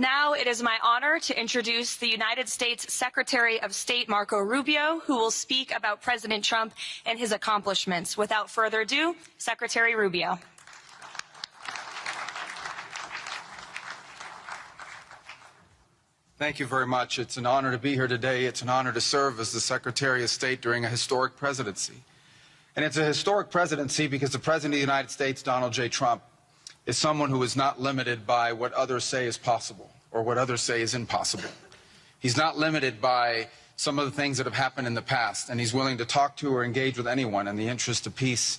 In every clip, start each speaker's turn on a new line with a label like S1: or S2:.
S1: Now it is my honor to introduce the United States Secretary of State Marco Rubio, who will speak about President Trump and his accomplishments. Without further ado, Secretary Rubio.
S2: Thank you very much. It's an honor to be here today. It's an honor to serve as the Secretary of State during a historic presidency. And it's a historic presidency because the President of the United States, Donald J. Trump, is someone who is not limited by what others say is possible or what others say is impossible. He's not limited by some of the things that have happened in the past, and he's willing to talk to or engage with anyone in the interest of peace,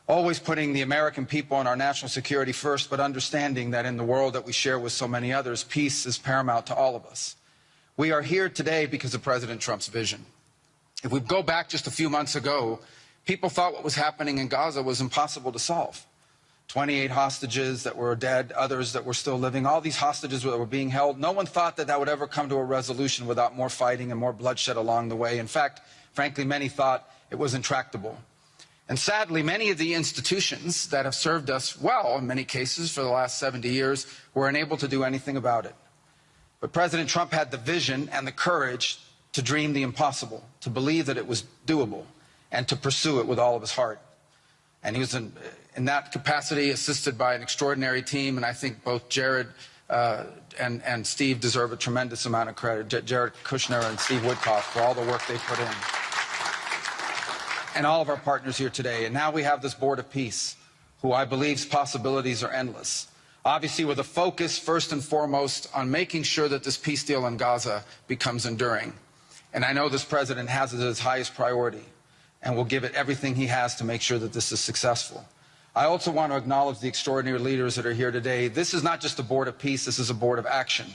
S2: always putting the American people and our national security first, but understanding that in the world that we share with so many others, peace is paramount to all of us. We are here today because of President Trump's vision. If we go back just a few months ago, people thought what was happening in Gaza was impossible to solve. 28 hostages that were dead, others that were still living, all these hostages that were being held. No one thought that that would ever come to a resolution without more fighting and more bloodshed along the way. In fact, frankly, many thought it was intractable. And sadly, many of the institutions that have served us well, in many cases, for the last 70 years, were unable to do anything about it. But President Trump had the vision and the courage to dream the impossible, to believe that it was doable, and to pursue it with all of his heart. And he was in that capacity assisted by an extraordinary team, and I think both Jared and Steve deserve a tremendous amount of credit, Jared Kushner and Steve Woodcock, for all the work they put in. And all of our partners here today. And now we have this Board of Peace, who I believe's possibilities are endless. Obviously with a focus, first and foremost, on making sure that this peace deal in Gaza becomes enduring. And I know this president has it as his highest priority, and will give it everything he has to make sure that this is successful. I also want to acknowledge the extraordinary leaders that are here today. This is not just a board of peace, this is a board of action.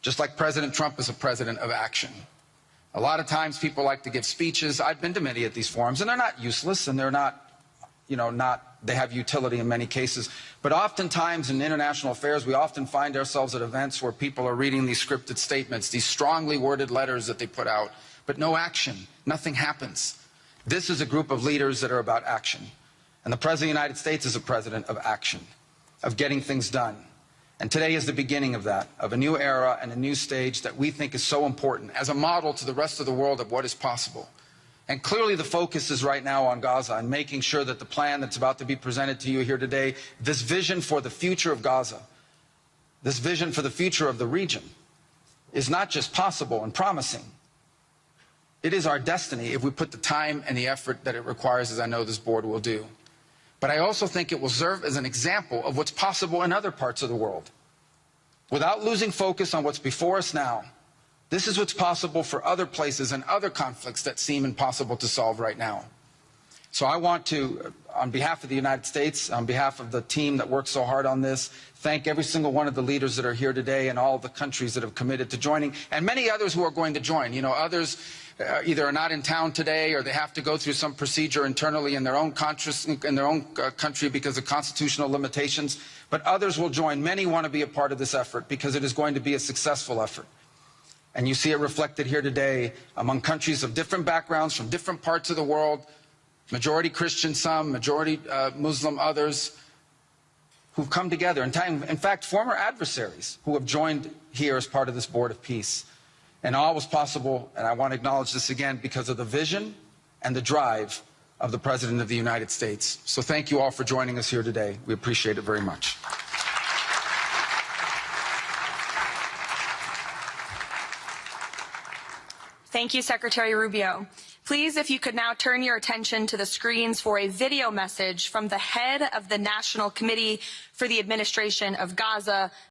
S2: Just like President Trump is a president of action. A lot of times people like to give speeches. I've been to many of these forums, and they're not useless, and they're not, they have utility in many cases. But oftentimes in international affairs, we often find ourselves at events where people are reading these scripted statements, these strongly worded letters that they put out, but no action, nothing happens. This is a group of leaders that are about action. And the President of the United States is a president of action, of getting things done. And today is the beginning of that, of a new era and a new stage that we think is so important as a model to the rest of the world of what is possible. And clearly the focus is right now on Gaza and making sure that the plan that's about to be presented to you here today, this vision for the future of Gaza, this vision for the future of the region, is not just possible and promising. It is our destiny if we put the time and the effort that it requires, as I know this board will do. But I also think it will serve as an example of what's possible in other parts of the world. Without losing focus on what's before us now, this is what's possible for other places and other conflicts that seem impossible to solve right now. So I want to, on behalf of the United States, on behalf of the team that worked so hard on this, thank every single one of the leaders that are here today and all of the countries that have committed to joining, and many others who are going to join. Others either are not in town today or they have to go through some procedure internally in their own country because of constitutional limitations. But others will join. Many want to be a part of this effort because it is going to be a successful effort. And you see it reflected here today among countries of different backgrounds from different parts of the world, majority Christian some, majority Muslim others, who've come together. In fact, former adversaries who have joined here as part of this Board of Peace. And all was possible, and I want to acknowledge this again, because of the vision and the drive of the President of the United States. So thank you all for joining us here today. We appreciate it very much.
S1: Thank you, Secretary Rubio. Please, if you could now turn your attention to the screens for a video message from the head of the National Committee for the Administration of Gaza,